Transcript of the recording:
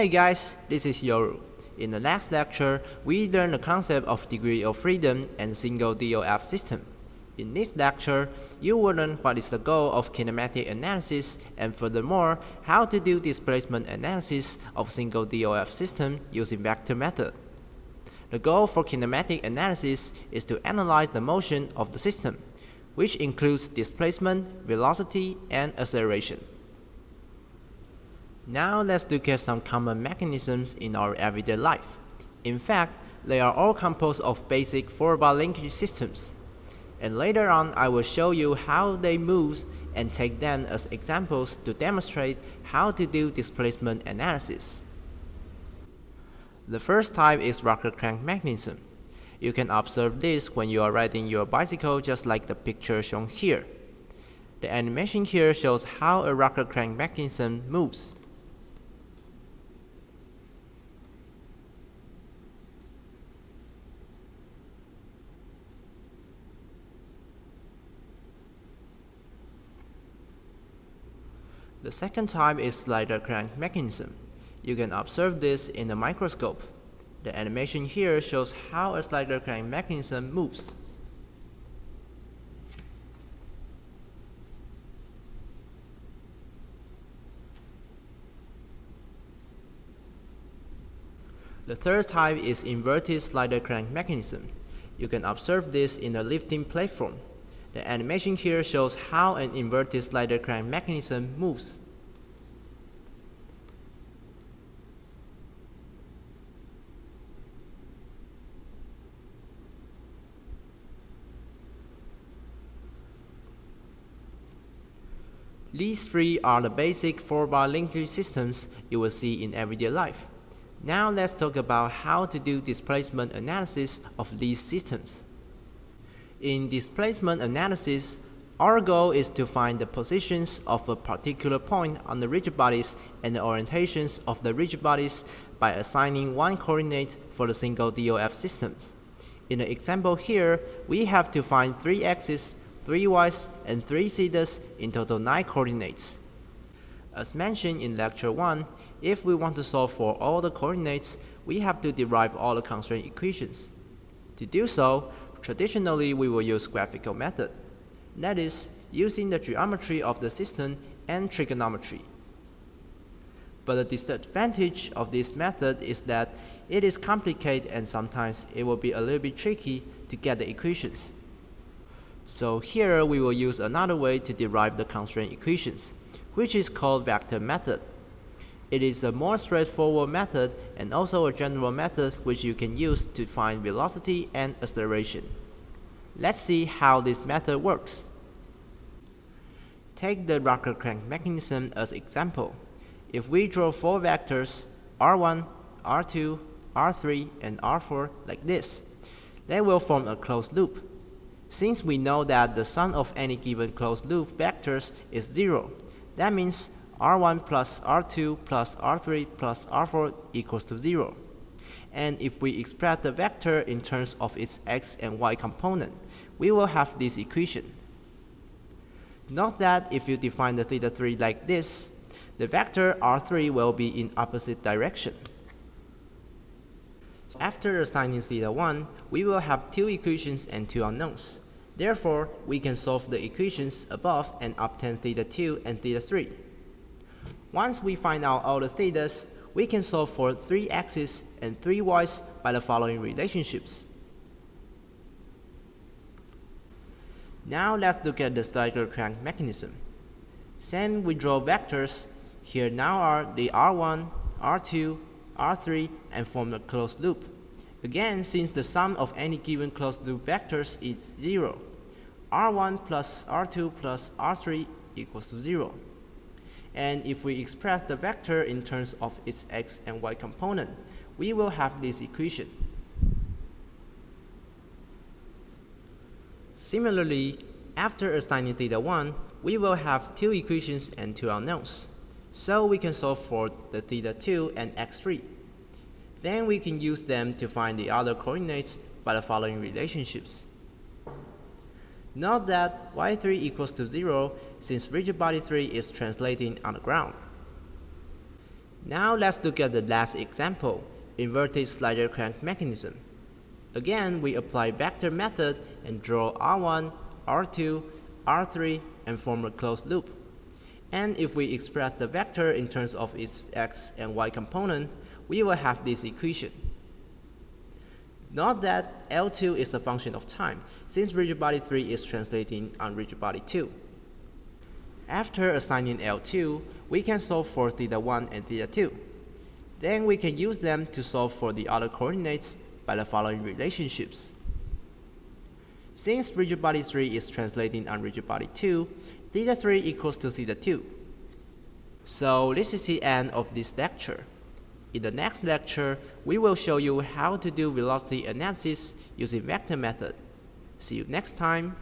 Hey guys, this is Yoru. In the last lecture, we learned the concept of degree of freedom and single DOF system. In this lecture, you will learn what is the goal of kinematic analysis and furthermore, how to do displacement analysis of single DOF system using vector method. The goal for kinematic analysis is to analyze the motion of the system, which includes displacement, velocity, and acceleration. Now let's look at some common mechanisms in our everyday life. In fact, they are all composed of basic four-bar linkage systems. And later on, I will show you how they move and take them as examples to demonstrate how to do displacement analysis. The first type is rocker crank mechanism. You can observe this when you are riding your bicycle just like the picture shown here. The animation here shows how a rocker crank mechanism moves. The second type is slider crank mechanism. You can observe this in the microscope. The animation here shows how a slider crank mechanism moves. The third type is inverted slider crank mechanism. You can observe this in a lifting platform. The animation here shows how an inverted slider crank mechanism moves. These three are the basic four-bar linkage systems you will see in everyday life. Now let's talk about how to do displacement analysis of these systems. In displacement analysis, our goal is to find the positions of a particular point on the rigid bodies and the orientations of the rigid bodies by assigning one coordinate for the single DOF systems. In the example here, we have to find 3 x's, 3 y's, and 3 z's, in total 9 coordinates. As mentioned in Lecture 1, if we want to solve for all the coordinates, we have to derive all the constraint equations. To do so, traditionally we will use graphical method, that is, using the geometry of the system and trigonometry. But the disadvantage of this method is that it is complicated and sometimes it will be a little bit tricky to get the equations. So here we will use another way to derive the constraint equations, which is called vector method. It is a more straightforward method and also a general method which you can use to find velocity and acceleration. Let's see how this method works. Take the rocker crank mechanism as example. If we draw 4 vectors r1, r2, r3, and r4 like this, they will form a closed loop. Since we know that the sum of any given closed loop vectors is 0, that means r1 plus r2 plus r3 plus r4 equals to 0. And if we express the vector in terms of its x and y component, we will have this equation. Note that if you define the theta 3 like this, the vector r3 will be in opposite direction. After assigning theta 1, we will have 2 equations and 2 unknowns. Therefore, we can solve the equations above and obtain theta 2 and theta 3. Once we find out all the thetas, we can solve for 3 x's and 3 y's by the following relationships. Now let's look at the slider crank mechanism. Same, we draw vectors. Here now are the r1, r2, r3, and form a closed loop. Again, since the sum of any given closed loop vectors is 0, r1 plus r2 plus r3 equals to 0. And if we express the vector in terms of its x and y component, we will have this equation. Similarly, after assigning theta 1, we will have 2 equations and 2 unknowns. So we can solve for the theta 2 and x3. Then we can use them to find the other coordinates by the following relationships. Note that y3 equals to 0 since rigid body 3 is translating on the ground. Now let's look at the last example, inverted slider crank mechanism. Again, we apply vector method and draw R1, R2, R3 and form a closed loop. And if we express the vector in terms of its x and y component, we will have this equation. Note that L2 is a function of time, since rigid body 3 is translating on rigid body 2. After assigning L2, we can solve for θ1 and θ2. Then we can use them to solve for the other coordinates by the following relationships. Since rigid body 3 is translating on rigid body 2, θ3 equals to θ2. So this is the end of this lecture. In the next lecture, we will show you how to do velocity analysis using vector method. See you next time.